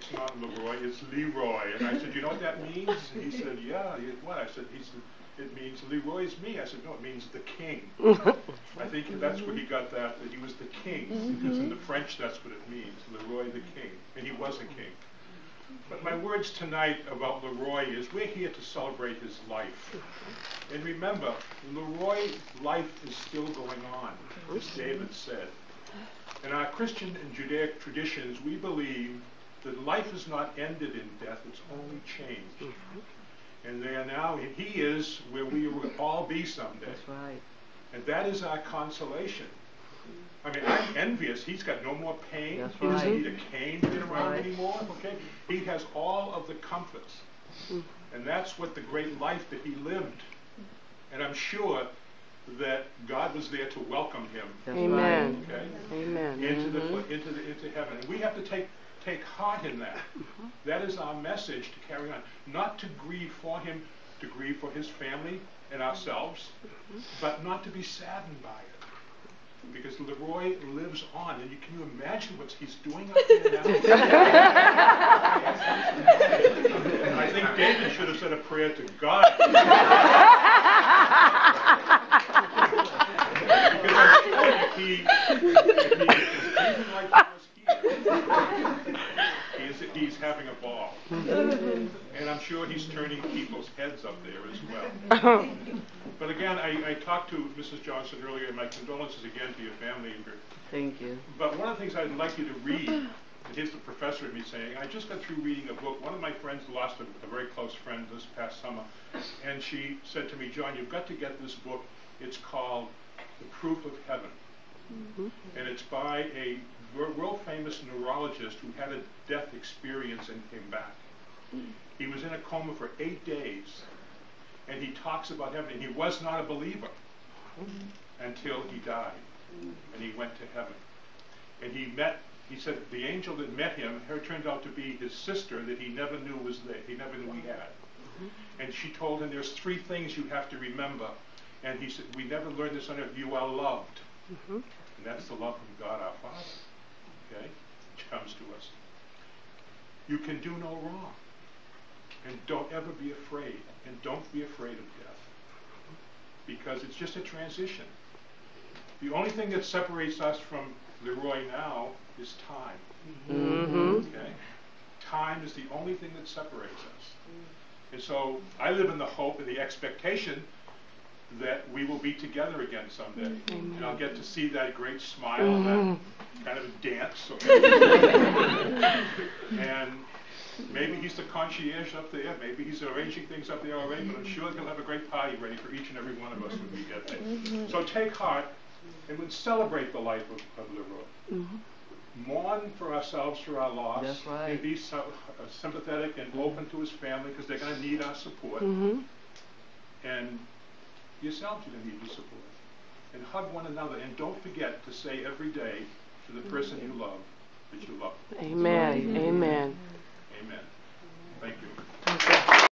it's not Leroy, it's Leroy. And I said, you know what that means? And he said, yeah. What? I said, it means Leroy's me. I said, no, it means the king. I think that's where he got that he was the king. Because in the French, that's what it means, Leroy the king. And he was a king. But my words tonight about Leroy is we're here to celebrate his life. And remember, Leroy's life is still going on, as David said. In our Christian and Judaic traditions, we believe that life is not ended in death, it's only changed. And there now, he is where we will all be someday. That's right. And that is our consolation. I mean, I'm envious. He's got no more pain. That's He doesn't right. need a cane to get around anymore. Okay, he has all of the comforts, and that's what the great life that he lived. And I'm sure that God was there to welcome him. That's Amen. right. Okay, Amen. into heaven. And we have to take heart in that. That is our message to carry on. Not to grieve for him, to grieve for his family and ourselves, but not to be saddened by it. Because Leroy lives on, and can you imagine what he's doing up there now? I think David should have said a prayer to God. Because I'm sure if he is breathing like he was here, he's having a ball. And I'm sure he's turning people's heads up there as well. But again, I talked to Mrs. Johnson earlier, and my condolences again to your family. Thank you. But one of the things I'd like you to read, and here's the professor of me saying, I just got through reading a book. One of my friends lost a very close friend this past summer, and she said to me, John, you've got to get this book. It's called The Proof of Heaven. And it's by a world famous neurologist who had a death experience and came back. He was in a coma for 8 days. And he talks about heaven, and he was not a believer until he died, and he went to heaven. And he said the angel that met him, her turned out to be his sister that he never knew was there, he never knew he had. And she told him, there's 3 things you have to remember. And he said, we never learned this on earth, you are loved. And that's the love from God our Father, okay, which comes to us. You can do no wrong. And don't ever be afraid. And don't be afraid of death. Because it's just a transition. The only thing that separates us from Leroy now is time. Okay? Time is the only thing that separates us. And so I live in the hope and the expectation that we will be together again someday. And I'll get to see that great smile and that kind of dance. Okay? And maybe he's the concierge up there. Maybe he's arranging things up there already, but I'm sure he'll have a great party ready for each and every one of us when we get there. So take heart and we'll celebrate the life of Leroy. Mourn for ourselves for our loss. That's right. And be sympathetic and open to his family because they're going to need our support. And yourselves are going to need your support. And hug one another. And don't forget to say every day to the person you love that you love them. Amen. Amen. Amen. Thank you.